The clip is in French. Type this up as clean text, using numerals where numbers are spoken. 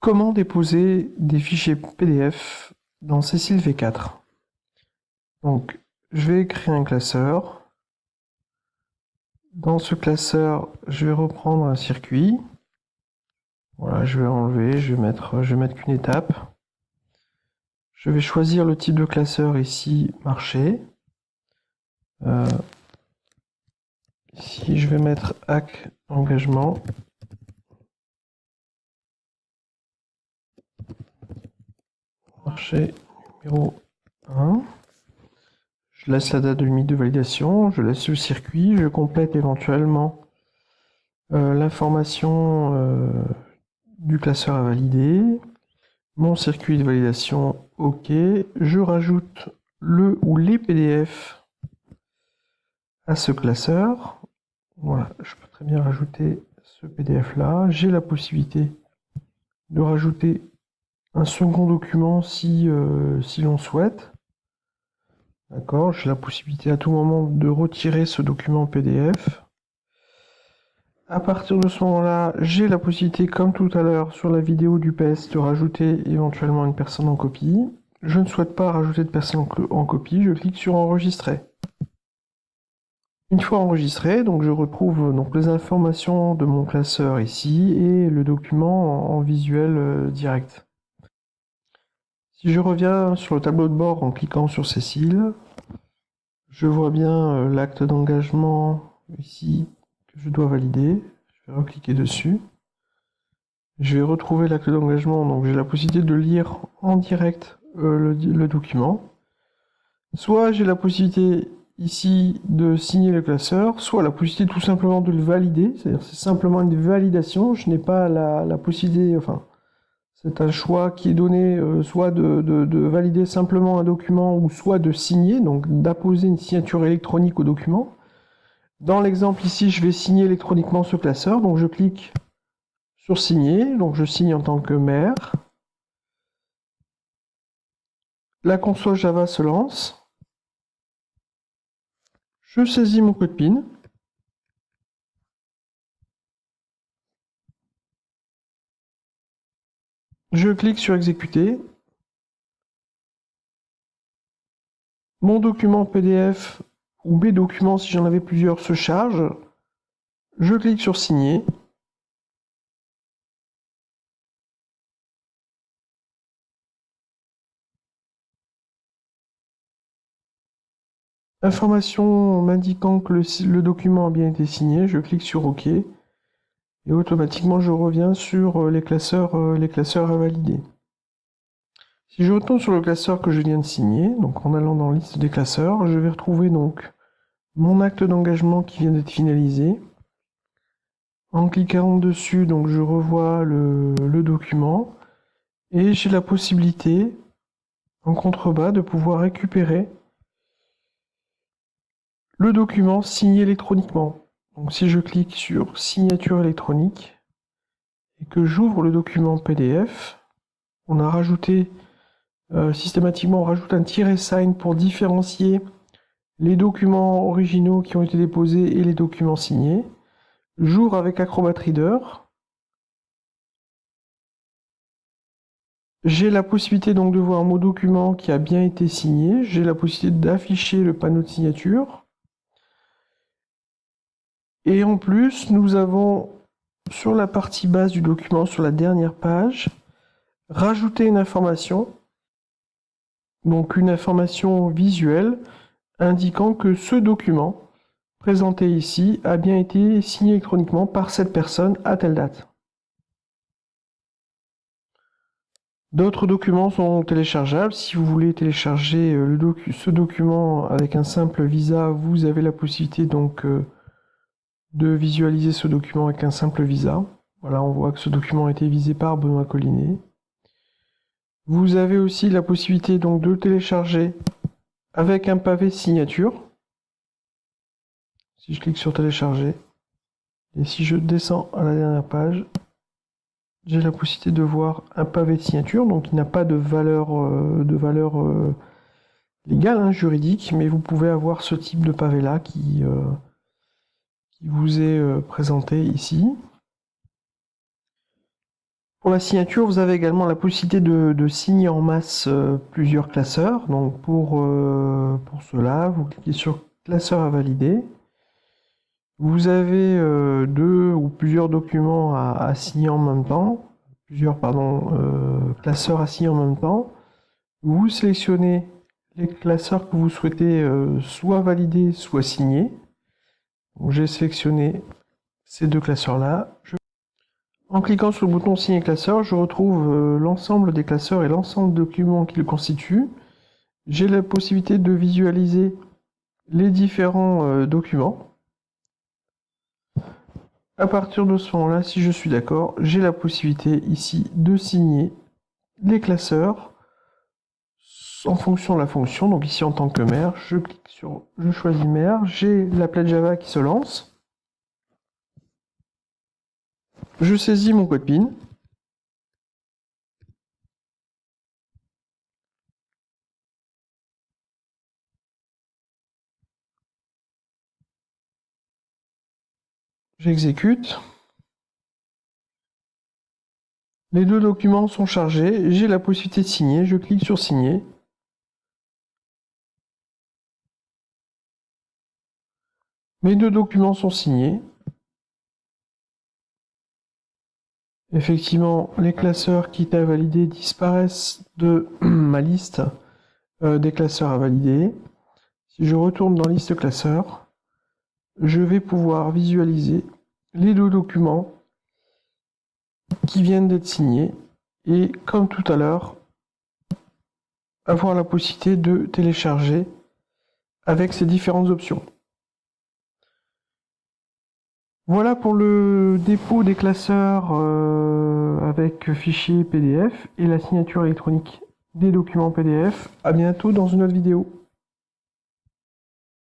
Comment déposer des fichiers PDF dans Cecil V4? Donc, je vais créer un classeur. Dans ce classeur, je vais reprendre un circuit. Voilà, je vais enlever, je vais mettre qu'une étape. Je vais choisir le type de classeur ici, marché. Ici, je vais mettre hack engagement. Marché numéro 1. Je laisse la date de limite de validation, je laisse le circuit, je complète éventuellement l'information du classeur à valider, mon circuit de validation OK, je rajoute le ou les PDF à ce classeur. Voilà, je peux très bien rajouter ce PDF là. J'ai la possibilité de rajouter un second document si l'on souhaite. D'accord, j'ai la possibilité à tout moment de retirer ce document PDF. À partir de ce moment-là, j'ai la possibilité, comme tout à l'heure sur la vidéo du PS, de rajouter éventuellement une personne en copie. Je ne souhaite pas rajouter de personne en copie, je clique sur enregistrer. Une fois enregistré, donc je retrouve donc les informations de mon classeur ici et le document en visuel direct. Si je reviens sur le tableau de bord en cliquant sur Cecil, je vois bien l'acte d'engagement ici que je dois valider. Je vais recliquer dessus. Je vais retrouver l'acte d'engagement, donc j'ai la possibilité de lire en direct le document. Soit j'ai la possibilité ici de signer le classeur, soit la possibilité tout simplement de le valider, c'est-à-dire c'est simplement une validation, je n'ai pas la possibilité, enfin c'est un choix qui est donné, soit de valider simplement un document ou soit de signer, donc d'apposer une signature électronique au document. Dans l'exemple ici, je vais signer électroniquement ce classeur, donc je clique sur signer, donc je signe en tant que maire. La console Java se lance. Je saisis mon code PIN. Je clique sur exécuter. Mon document PDF ou mes documents, si j'en avais plusieurs, se charge. Je clique sur signer. Information m'indiquant que le document a bien été signé, je clique sur OK. Et automatiquement, je reviens sur les classeurs à valider. Si je retourne sur le classeur que je viens de signer, donc en allant dans la liste des classeurs, je vais retrouver donc mon acte d'engagement qui vient d'être finalisé. En cliquant dessus, donc je revois le document et j'ai la possibilité, en contrebas, de pouvoir récupérer le document signé électroniquement. Donc si je clique sur signature électronique et que j'ouvre le document PDF, on a rajouté systématiquement, on rajoute un -sign pour différencier les documents originaux qui ont été déposés et les documents signés. J'ouvre avec Acrobat Reader. J'ai la possibilité donc de voir mon document qui a bien été signé. J'ai la possibilité d'afficher le panneau de signature. Et en plus, nous avons sur la partie basse du document, sur la dernière page, rajouté une information. Donc une information visuelle indiquant que ce document présenté ici a bien été signé électroniquement par cette personne à telle date. D'autres documents sont téléchargeables. Si vous voulez télécharger ce document avec un simple visa, vous avez la possibilité donc de visualiser ce document avec un simple visa. Voilà, on voit que ce document a été visé par Benoît Collinet. Vous avez aussi la possibilité donc de le télécharger avec un pavé de signature. Si je clique sur télécharger, et si je descends à la dernière page, j'ai la possibilité de voir un pavé de signature, donc il n'a pas de valeur légale, hein, juridique, mais vous pouvez avoir ce type de pavé-là qui vous est présenté ici. Pour la signature, vous avez également la possibilité de signer en masse plusieurs classeurs. Donc pour cela, vous cliquez sur classeur à valider. Vous avez deux ou plusieurs documents à signer en même temps, classeurs à signer en même temps. Vous sélectionnez les classeurs que vous souhaitez soit valider, soit signer. J'ai sélectionné ces deux classeurs-là. En cliquant sur le bouton signer classeur, je retrouve l'ensemble des classeurs et l'ensemble des documents qui le constituent. J'ai la possibilité de visualiser les différents documents. À partir de ce moment-là, si je suis d'accord, j'ai la possibilité ici de signer les classeurs en fonction de la fonction. Donc ici en tant que maire, je choisis maire, j'ai l'applet Java qui se lance. Je saisis mon code PIN. J'exécute. Les deux documents sont chargés. J'ai la possibilité de signer. Je clique sur signer. Mes deux documents sont signés. Effectivement, les classeurs qui étaient à valider disparaissent de ma liste des classeurs à valider. Si je retourne dans liste classeurs, je vais pouvoir visualiser les deux documents qui viennent d'être signés et, comme tout à l'heure, avoir la possibilité de télécharger avec ces différentes options. Voilà pour le dépôt des classeurs avec fichier PDF et la signature électronique des documents PDF. À bientôt dans une autre vidéo.